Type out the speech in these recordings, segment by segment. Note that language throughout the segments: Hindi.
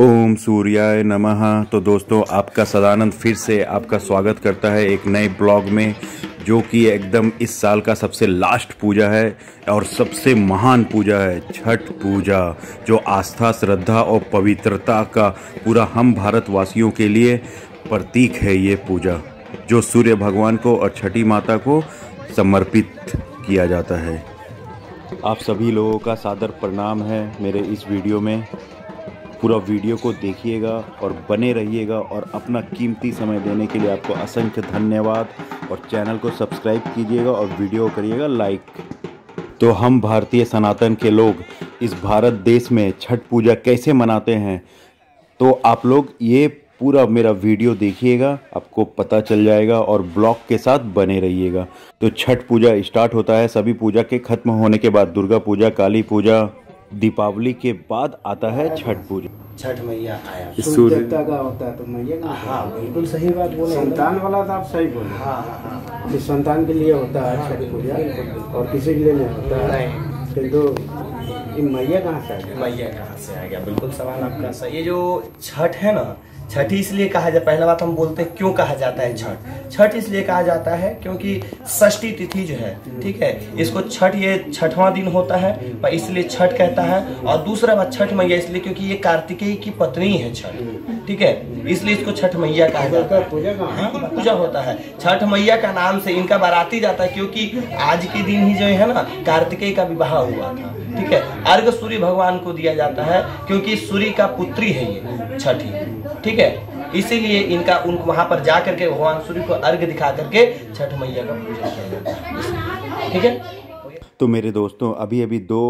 ओम सूर्याय नमः। तो दोस्तों, आपका सदानंद फिर से आपका स्वागत करता है एक नए ब्लॉग में, जो कि एकदम इस साल का सबसे लास्ट पूजा है और सबसे महान पूजा है छठ पूजा, जो आस्था, श्रद्धा और पवित्रता का पूरा हम भारतवासियों के लिए प्रतीक है। ये पूजा जो सूर्य भगवान को और छठी माता को समर्पित किया जाता है। आप सभी लोगों का सादर प्रणाम है मेरे इस वीडियो में। पूरा वीडियो को देखिएगा और बने रहिएगा, और अपना कीमती समय देने के लिए आपको असंख्य धन्यवाद। और चैनल को सब्सक्राइब कीजिएगा और वीडियो करिएगा लाइक। तो हम भारतीय सनातन के लोग इस भारत देश में छठ पूजा कैसे मनाते हैं, तो आप लोग ये पूरा मेरा वीडियो देखिएगा, आपको पता चल जाएगा, और ब्लॉग के साथ बने रहिएगा। तो छठ पूजा स्टार्ट होता है सभी पूजा के खत्म होने के बाद। दुर्गा पूजा, काली पूजा, दीपावली के बाद आता है छठ पूजा। छठ मैया आया, सूर्य देवता का होता है तो मैया का। हाँ बिल्कुल सही बात बोले। संतान वाला तो आप सही बोले। हाँ। कि संतान के लिए होता है छठ पूजा, और किसी के लिए नहीं होता है। किंतु मैया कहाँ से आ गया? मैया कहाँ से आ गया, बिल्कुल सवाल आपका सही। ये जो छठ है ना, छठ इसलिए कहा जाता है, पहला बात हम बोलते हैं क्यों कहा जाता है छठ। छठ इसलिए कहा जाता है क्योंकि षष्ठी तिथि जो है, ठीक है, इसको छठ, ये छठवां दिन होता है, पर इसलिए छठ कहता है। और दूसरा बात, छठ मैया इसलिए क्योंकि ये कार्तिकेय की पत्नी है छठ, ठीक है, इसलिए इसको छठ मैया कहा जाता है। पूजा होता है छठ मैया का नाम से, इनका बाराती जाता है, क्योंकि आज के दिन ही जो है ना कार्तिकेय का विवाह हुआ था, ठीक है। अर्घ सूर्य भगवान को दिया जाता है क्योंकि सूर्य का पुत्री है ये छठी, ठीक है, इसीलिए इनका उनको वहां पर जा करके भगवान सूर्य को अर्घ दिखा करके छठ मैया का पूजा किया जाता है, ठीक है। तो मेरे दोस्तों, अभी अभी दो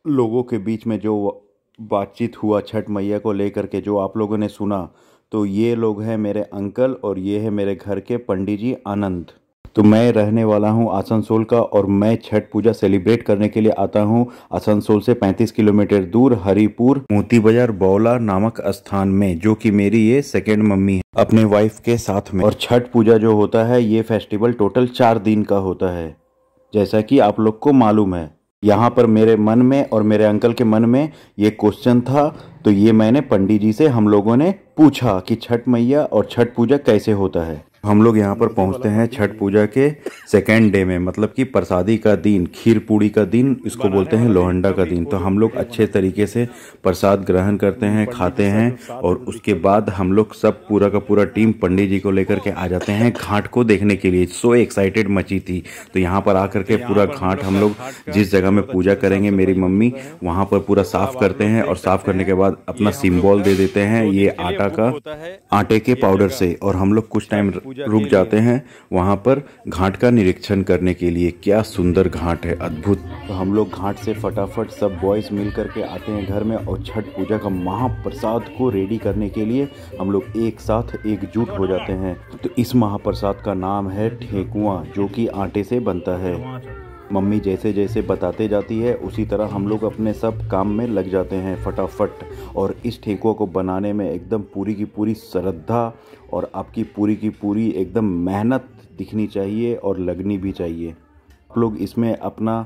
लोगों के बीच में जो बातचीत हुआ छठ मैया को लेकर के, जो आप लोगों ने सुना, तो ये लोग हैं मेरे अंकल और ये है मेरे घर के पंडित जी आनंद। तो मैं रहने वाला हूँ आसनसोल का, और मैं छठ पूजा सेलिब्रेट करने के लिए आता हूँ आसनसोल से 35 किलोमीटर दूर हरिपुर मोती बाजार बौला नामक स्थान में, जो कि मेरी ये सेकेंड मम्मी है अपने वाइफ के साथ में। और छठ पूजा जो होता है, ये फेस्टिवल टोटल 4 दिन का होता है, जैसा कि आप लोग को मालूम है। यहाँ पर मेरे मन में और मेरे अंकल के मन में ये क्वेश्चन था, तो ये मैंने पंडित जी से हम लोगों ने पूछा कि छठ मैया और छठ पूजा कैसे होता है। हम लोग यहाँ पर पहुँचते हैं छठ पूजा के सेकेंड डे में, मतलब कि प्रसादी का दिन, खीर पूड़ी का दिन, इसको बोलते हैं लोहंडा का दिन। तो हम लोग अच्छे तरीके से प्रसाद ग्रहण करते हैं, खाते हैं, और उसके बाद हम लोग सब पूरा का पूरा टीम पंडित जी को लेकर के आ जाते हैं घाट को देखने के लिए। सो एक्साइटेड मची थी। तो यहाँ पर आकर के पूरा घाट हम लोग जिस जगह में पूजा करेंगे मेरी मम्मी, वहाँ पर पूरा साफ करते हैं, और साफ करने के बाद अपना सिंबल दे देते हैं ये आटा का, आटे के पाउडर से। और हम लोग कुछ टाइम रुक जाते हैं वहां पर घाट का निरीक्षण करने के लिए। क्या सुंदर घाट है, अद्भुत। तो हम लोग घाट से फटाफट सब बॉयज मिल करके आते हैं घर में, और छठ पूजा का महाप्रसाद को रेडी करने के लिए हम लोग एक साथ एकजुट हो जाते हैं। तो इस महाप्रसाद का नाम है ठेकुआ, जो कि आटे से बनता है। मम्मी जैसे जैसे बताते जाती है, उसी तरह हम लोग अपने सब काम में लग जाते हैं फटाफट। और इस ठेकुआ को बनाने में एकदम पूरी की पूरी श्रद्धा और आपकी पूरी की पूरी एकदम मेहनत दिखनी चाहिए, और लगनी भी चाहिए। आप लोग इसमें अपना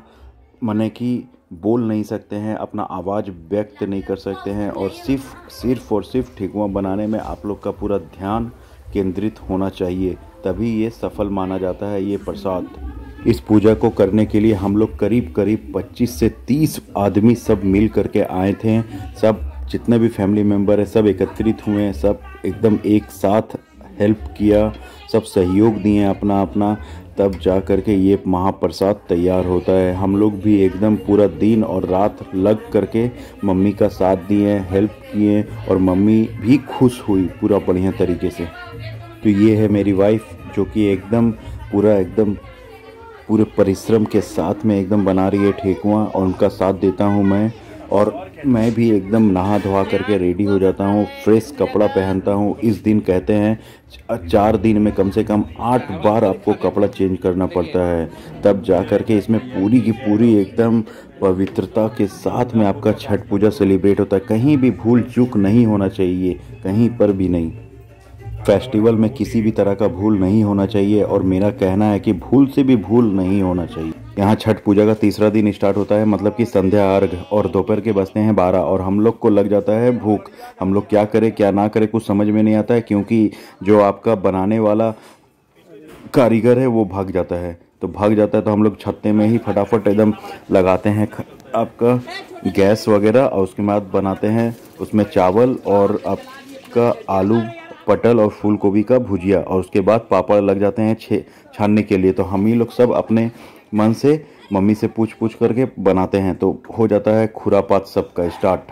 माने कि बोल नहीं सकते हैं, अपना आवाज़ व्यक्त नहीं कर सकते हैं, और सिर्फ ठेकुआ बनाने में आप लोग का पूरा ध्यान केंद्रित होना चाहिए, तभी ये सफल माना जाता है ये प्रसाद। इस पूजा को करने के लिए हम लोग करीब 25 से 30 आदमी सब मिल करके आए थे। सब जितने भी फैमिली मेम्बर है सब एकत्रित हुए हैं, सब एकदम एक साथ हेल्प किया, सब सहयोग दिए अपना अपना, तब जा कर के ये महाप्रसाद तैयार होता है। हम लोग भी एकदम पूरा दिन और रात लग करके मम्मी का साथ दिए, हेल्प किए, और मम्मी भी खुश हुई पूरा बढ़िया तरीके से। तो ये है मेरी वाइफ, जो कि एकदम पूरे परिश्रम के साथ में एकदम बना रही है ठेकुआ, और उनका साथ देता हूँ मैं। और मैं भी एकदम नहा धोआ करके रेडी हो जाता हूँ, फ्रेश कपड़ा पहनता हूँ। इस दिन कहते हैं 4 दिन में कम से कम 8 बार आपको कपड़ा चेंज करना पड़ता है, तब जा कर के इसमें पूरी की पूरी एकदम पवित्रता के साथ में आपका छठ पूजा सेलिब्रेट होता है। कहीं भी भूल चूक नहीं होना चाहिए, कहीं पर भी नहीं। फेस्टिवल में किसी भी तरह का भूल नहीं होना चाहिए, और मेरा कहना है कि भूल से भी भूल नहीं होना चाहिए। यहाँ छठ पूजा का तीसरा दिन स्टार्ट होता है, मतलब कि संध्या अर्घ, और दोपहर के बजते हैं 12 और हम लोग को लग जाता है भूख। हम लोग क्या करें क्या ना करें कुछ समझ में नहीं आता है, क्योंकि जो आपका बनाने वाला कारीगर है वो भाग जाता है। तो हम लोग छत्ते में ही फटाफट एकदम लगाते हैं आपका गैस वगैरह, और उसके बाद बनाते हैं उसमें चावल और आपका आलू पटल और फूल गोभी का भुजिया, और उसके बाद पापड़ लग जाते हैं छानने के लिए। तो हम ही लोग सब अपने मन से मम्मी से पूछ करके बनाते हैं, तो हो जाता है खुरापात सबका स्टार्ट।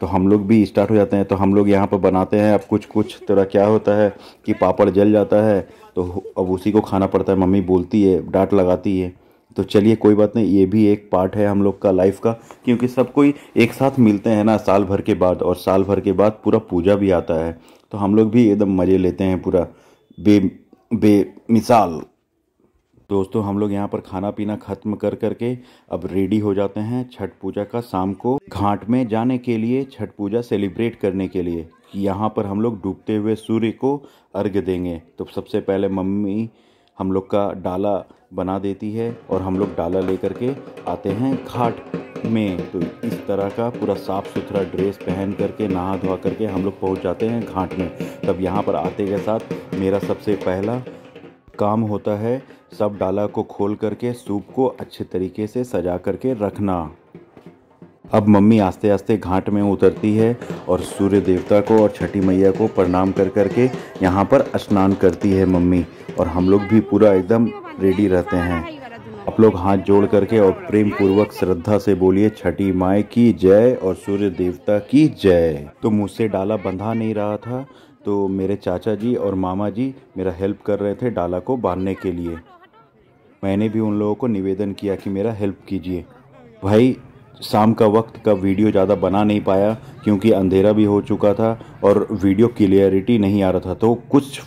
तो हम लोग भी स्टार्ट हो जाते हैं। तो हम लोग यहाँ पर बनाते हैं। अब कुछ थोड़ा क्या होता है कि पापड़ जल जाता है, तो अब उसी को खाना पड़ता है। मम्मी बोलती है, डांट लगाती है। तो चलिए कोई बात नहीं, ये भी एक पार्ट है हम लोग का लाइफ का, क्योंकि सब कोई एक साथ मिलते हैं ना साल भर के बाद, और साल भर के बाद पूरा पूजा भी आता है। तो हम लोग भी एकदम मज़े लेते हैं पूरा बेमिसाल। दोस्तों हम लोग यहाँ पर खाना पीना ख़त्म करके अब रेडी हो जाते हैं छठ पूजा का शाम को घाट में जाने के लिए, छठ पूजा सेलिब्रेट करने के लिए। यहाँ पर हम लोग डूबते हुए सूर्य को अर्घ्य देंगे। तो सबसे पहले मम्मी हम लोग का डाला बना देती है और हम लोग डाला लेकर के आते हैं घाट में। तो इस तरह का पूरा साफ़ सुथरा ड्रेस पहन करके नहा धोआ करके हम लोग पहुँच जाते हैं घाट में। तब यहाँ पर आते के साथ मेरा सबसे पहला काम होता है सब डाला को खोल करके सूप को अच्छे तरीके से सजा करके रखना। अब मम्मी आस्ते आस्ते घाट में उतरती है और सूर्य देवता को और छठी मैया को प्रणाम कर करके यहाँ पर स्नान करती है मम्मी, और हम लोग भी पूरा एकदम रेडी रहते हैं। आप लोग हाथ जोड़ करके और प्रेम पूर्वक श्रद्धा से बोलिए छठी माई की जय और सूर्य देवता की जय। तो मुझसे डाला बंधा नहीं रहा था, तो मेरे चाचा जी और मामा जी मेरा हेल्प कर रहे थे डाला को बांधने के लिए। मैंने भी उन लोगों को निवेदन किया कि मेरा हेल्प कीजिए। भाई शाम का वक्त का वीडियो ज़्यादा बना नहीं पाया, क्योंकि अंधेरा भी हो चुका था और वीडियो क्लियरिटी नहीं आ रहा था। तो कुछ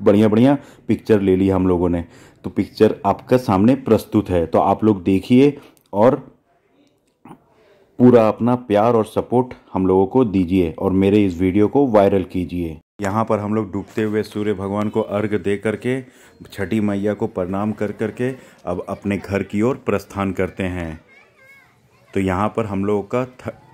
बढ़िया पिक्चर ले ली हम लोगों ने, तो पिक्चर आपका सामने प्रस्तुत है। तो आप लोग देखिए और पूरा अपना प्यार और सपोर्ट हम लोगों को दीजिए और मेरे इस वीडियो को वायरल कीजिए। यहाँ पर हम लोग डूबते हुए सूर्य भगवान को अर्घ दे करके छठी मैया को प्रणाम कर करके अब अपने घर की ओर प्रस्थान करते हैं। तो यहाँ पर हम लोगों का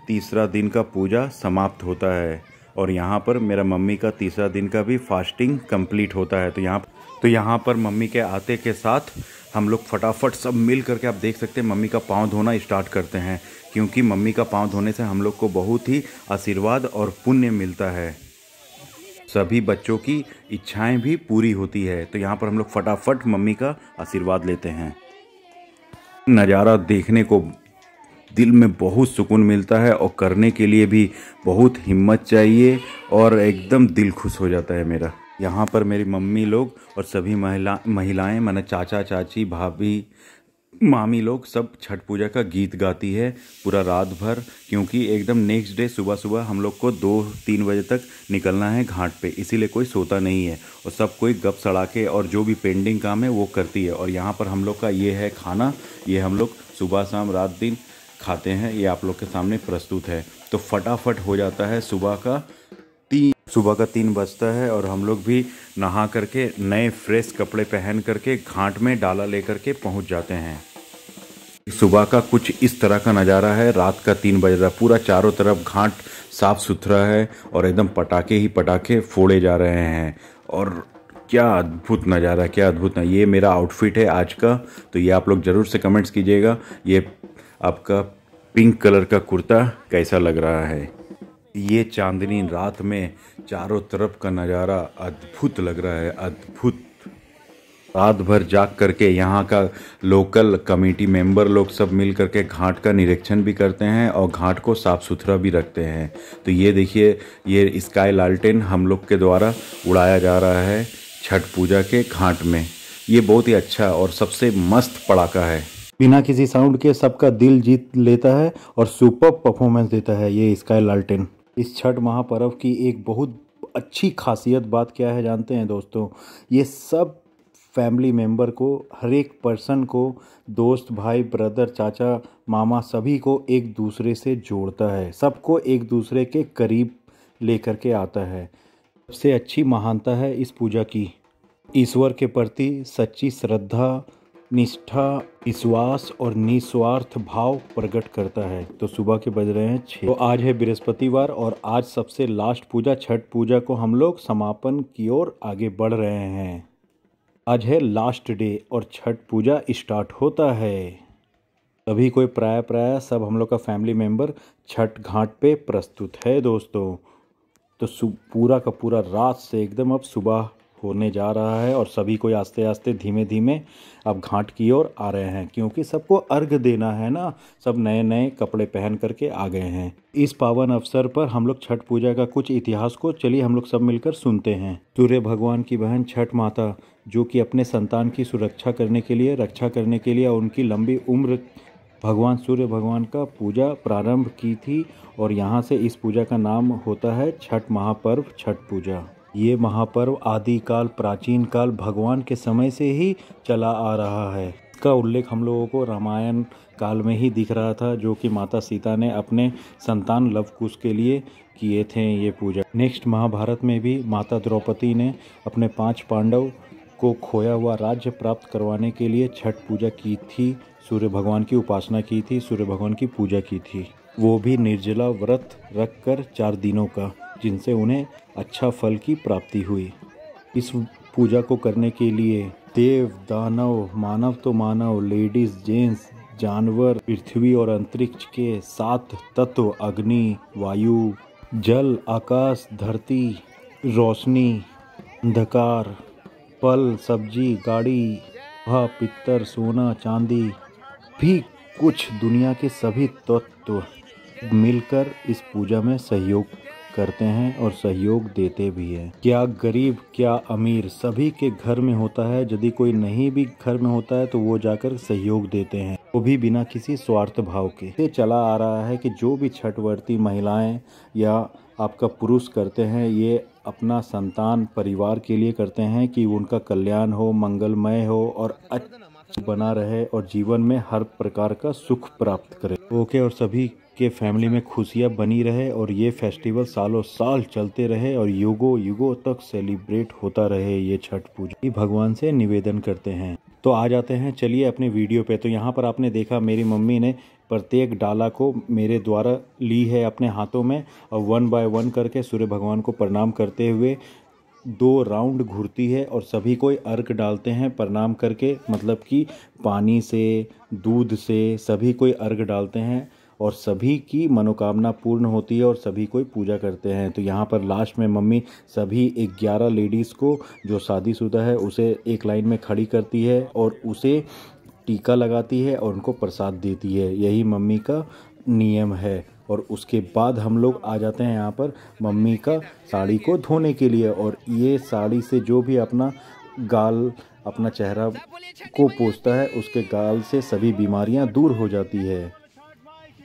तीसरा दिन का पूजा समाप्त होता है, और यहाँ पर मेरा मम्मी का तीसरा दिन का भी फास्टिंग कंप्लीट होता है। तो यहाँ पर मम्मी के आते के साथ हम लोग फटाफट सब मिल करके आप देख सकते हैं मम्मी का पाँव धोना स्टार्ट करते हैं, क्योंकि मम्मी का पाँव धोने से हम लोग को बहुत ही आशीर्वाद और पुण्य मिलता है। सभी बच्चों की इच्छाएं भी पूरी होती है। तो यहाँ पर हम लोग फटाफट मम्मी का आशीर्वाद लेते हैं। नज़ारा देखने को दिल में बहुत सुकून मिलता है, और करने के लिए भी बहुत हिम्मत चाहिए, और एकदम दिल खुश हो जाता है मेरा। यहाँ पर मेरी मम्मी लोग और सभी महिलाएं माने चाचा चाची भाभी मामी लोग सब छठ पूजा का गीत गाती है पूरा रात भर, क्योंकि एकदम नेक्स्ट डे सुबह हम लोग को 2-3 बजे तक निकलना है घाट पे, इसीलिए कोई सोता नहीं है और सब कोई गप सड़ाके और जो भी पेंडिंग काम है वो करती है। और यहाँ पर हम लोग का ये है खाना, ये हम लोग सुबह शाम रात दिन खाते हैं, ये आप लोग के सामने प्रस्तुत है। तो फटाफट हो जाता है सुबह का 3 बजता है, और हम लोग भी नहा करके नए फ्रेश कपड़े पहन करके घाट में डाला लेकर के पहुँच जाते हैं। सुबह का कुछ इस तरह का नज़ारा है। रात का 3 बज रहा, पूरा चारों तरफ घाट साफ सुथरा है और एकदम पटाखे ही पटाखे फोड़े जा रहे हैं, और क्या अद्भुत नज़ारा, क्या अद्भुत ना। ये मेरा आउटफिट है आज का, तो ये आप लोग ज़रूर से कमेंट्स कीजिएगा। ये आपका पिंक कलर का कुर्ता कैसा लग रहा है। ये चांदनी रात में चारों तरफ का नज़ारा अद्भुत लग रहा है, अद्भुत। रात भर जाग करके यहाँ का लोकल कमेटी मेंबर लोग सब मिल करके घाट का निरीक्षण भी करते हैं और घाट को साफ़ सुथरा भी रखते हैं। तो ये देखिए, ये स्काई लालटेन हम लोग के द्वारा उड़ाया जा रहा है छठ पूजा के घाट में। ये बहुत ही अच्छा और सबसे मस्त पड़ाका है, बिना किसी साउंड के सबका दिल जीत लेता है और सुपर परफॉर्मेंस देता है ये स्काई लालटेन। इस छठ महापर्व की एक बहुत अच्छी खासियत बात क्या है जानते हैं दोस्तों? ये सब फैमिली मेम्बर को, हर एक पर्सन को, दोस्त भाई ब्रदर चाचा मामा सभी को एक दूसरे से जोड़ता है, सबको एक दूसरे के करीब लेकर के आता है। सबसे अच्छी महानता है इस पूजा की ईश्वर के प्रति सच्ची श्रद्धा निष्ठा, विश्वास और निस्वार्थ भाव प्रकट करता है। तो सुबह के बज रहे हैं 6। तो आज है बृहस्पतिवार और आज सबसे लास्ट पूजा छठ पूजा को हम लोग समापन की ओर आगे बढ़ रहे हैं। आज है लास्ट डे और छठ पूजा स्टार्ट होता है। तभी कोई प्राय सब हम लोग का फैमिली मेम्बर छठ घाट पे प्रस्तुत है दोस्तों। तो पूरा का पूरा रात से एकदम अब सुबह होने जा रहा है और सभी कोई आस्ते आस्ते धीमे धीमे अब घाट की ओर आ रहे हैं, क्योंकि सबको अर्घ देना है ना। सब नए नए कपड़े पहन करके आ गए हैं। इस पावन अवसर पर हम लोग छठ पूजा का कुछ इतिहास को चलिए हम लोग सब मिलकर सुनते हैं। सूर्य भगवान की बहन छठ माता, जो कि अपने संतान की सुरक्षा करने के लिए, रक्षा करने के लिए, उनकी लंबी उम्र भगवान सूर्य भगवान का पूजा प्रारंभ की थी और यहाँ से इस पूजा का नाम होता है छठ महापर्व, छठ पूजा। ये महापर्व आदिकाल प्राचीन काल भगवान के समय से ही चला आ रहा है। इसका उल्लेख हम लोगों को रामायण काल में ही दिख रहा था, जो कि माता सीता ने अपने संतान लव कुश के लिए किए थे ये पूजा। नेक्स्ट महाभारत में भी माता द्रौपदी ने अपने 5 पांडव को खोया हुआ राज्य प्राप्त करवाने के लिए छठ पूजा की थी, सूर्य भगवान की उपासना की थी, सूर्य भगवान की पूजा की थी। वो भी निर्जला व्रत रखकर 4 दिनों का, जिनसे उन्हें अच्छा फल की प्राप्ति हुई। इस पूजा को करने के लिए देव दानव, मानव तो मानव, लेडीज जेंट्स, जानवर, पृथ्वी और अंतरिक्ष के 7 तत्व अग्नि, वायु, जल, आकाश, धरती, रोशनी, अंधकार, फल, सब्जी, गाड़ी, लोहा, पित्तर, सोना, चांदी भी कुछ दुनिया के सभी तत्व मिलकर इस पूजा में सहयोग करते हैं और सहयोग देते भी हैं। क्या गरीब क्या अमीर, सभी के घर में होता है। यदि कोई नहीं भी घर में होता है तो वो जाकर सहयोग देते हैं, वो भी बिना किसी स्वार्थ भाव के। ये चला आ रहा है कि जो भी छठ व्रती महिलाएं या आपका पुरुष करते हैं, ये अपना संतान परिवार के लिए करते हैं कि उनका कल्याण हो, मंगलमय हो और अच्छा बना रहे और जीवन में हर प्रकार का सुख प्राप्त करे। ओके, और सभी के फैमिली में खुशियाँ बनी रहे और ये फेस्टिवल सालों साल चलते रहे और युगों युगों तक सेलिब्रेट होता रहे ये छठ पूजा। ये भगवान से निवेदन करते हैं। तो आ जाते हैं चलिए अपने वीडियो पे। तो यहाँ पर आपने देखा मेरी मम्मी ने प्रत्येक डाला को मेरे द्वारा ली है अपने हाथों में और 1 बाय 1 करके सूर्य भगवान को प्रणाम करते हुए 2 राउंड घूरती है और सभी कोई अर्घ डालते हैं प्रणाम करके, मतलब कि पानी से, दूध से सभी कोई अर्घ डालते हैं और सभी की मनोकामना पूर्ण होती है और सभी कोई पूजा करते हैं। तो यहाँ पर लास्ट में मम्मी सभी 11 लेडीज़ को जो शादीशुदा है उसे एक लाइन में खड़ी करती है और उसे टीका लगाती है और उनको प्रसाद देती है। यही मम्मी का नियम है। और उसके बाद हम लोग आ जाते हैं यहाँ पर मम्मी का साड़ी को धोने के लिए, और ये साड़ी से जो भी अपना गाल, अपना चेहरा को पोंछता है, उसके गाल से सभी बीमारियाँ दूर हो जाती है।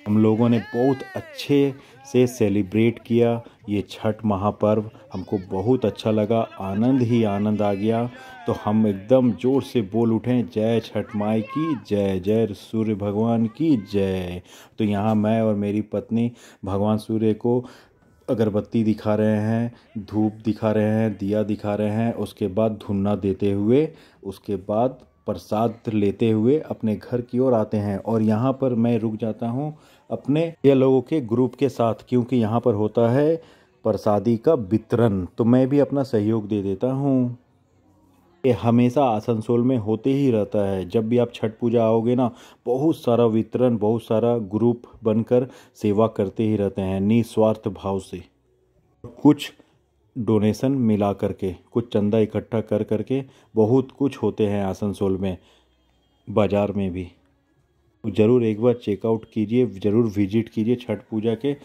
हम लोगों ने बहुत अच्छे से सेलिब्रेट किया ये छठ महापर्व। हमको बहुत अच्छा लगा, आनंद ही आनंद आ गया। तो हम एकदम जोर से बोल उठे, जय छठ माई की जय, जय सूर्य भगवान की जय। तो यहाँ मैं और मेरी पत्नी भगवान सूर्य को अगरबत्ती दिखा रहे हैं, धूप दिखा रहे हैं, दिया दिखा रहे हैं। उसके बाद धुन्ना देते हुए, उसके बाद प्रसाद लेते हुए अपने घर की ओर आते हैं। और यहाँ पर मैं रुक जाता हूँ अपने ये लोगों के ग्रुप के साथ, क्योंकि यहाँ पर होता है प्रसादी का वितरण, तो मैं भी अपना सहयोग दे देता हूँ। ये हमेशा आसनसोल में होते ही रहता है। जब भी आप छठ पूजा आओगे ना, बहुत सारा वितरण, बहुत सारा ग्रुप बनकर सेवा करते ही रहते हैं निस्वार्थ भाव से। कुछ डोनेशन मिला करके, कुछ चंदा इकट्ठा कर करके बहुत कुछ होते हैं आसनसोल में, बाज़ार में भी। ज़रूर एक बार चेकआउट कीजिए, ज़रूर विजिट कीजिए छठ पूजा के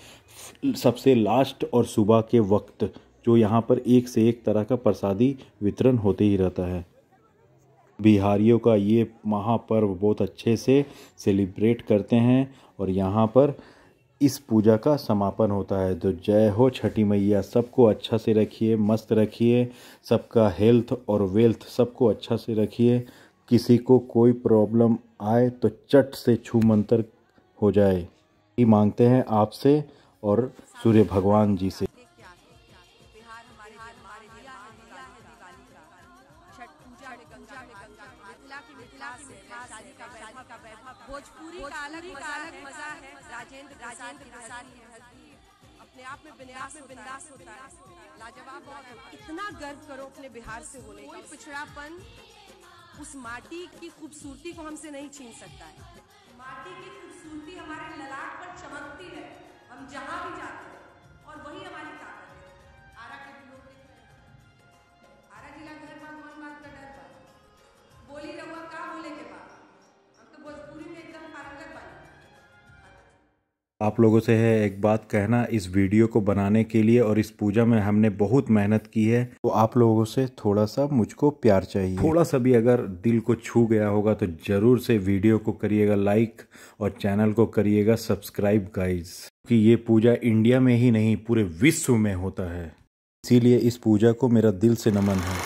सबसे लास्ट और सुबह के वक्त, जो यहाँ पर एक से एक तरह का प्रसादी वितरण होते ही रहता है। बिहारियों का ये महापर्व बहुत अच्छे से सेलिब्रेट करते हैं और यहाँ पर इस पूजा का समापन होता है। तो जय हो छठी मैया, सबको अच्छा से रखिए, मस्त रखिए, सबका हेल्थ और वेल्थ सबको अच्छा से रखिए। किसी को कोई प्रॉब्लम आए तो चट से छू मंतर हो जाए, ये मांगते हैं आपसे और सूर्य भगवान जी से। छठ पूजा में गंगा मिथिला की का अलग मजा है। राजेंद्र प्रसाद की हल्दी अपने आप में बिंदास होता है, लाजवाब बहुत होता है। इतना गर्व करो अपने बिहार से होने का। कोई पिछड़ापन उस माटी की खूबसूरती को हमसे नहीं छीन सकता है। माटी की खूबसूरती हमारे ललाट पर चमकती है, हम जहाँ भी जाते हैं, और वही हमारी ताकत है। आरा के भी लोग दिख रहे हैं, आरा जिला घर भगवान बात का डर बा बोली रहुआ का बोले के बाद हम तो भोजपुरी में एकदम पारंगत बने। आप लोगों से है एक बात कहना, इस वीडियो को बनाने के लिए और इस पूजा में हमने बहुत मेहनत की है, तो आप लोगों से थोड़ा सा मुझको प्यार चाहिए। थोड़ा सा भी अगर दिल को छू गया होगा तो जरूर से वीडियो को करिएगा लाइक और चैनल को करिएगा सब्सक्राइब गाइज, कि ये पूजा इंडिया में ही नहीं पूरे विश्व में होता है, इसीलिए इस पूजा को मेरा दिल से नमन है।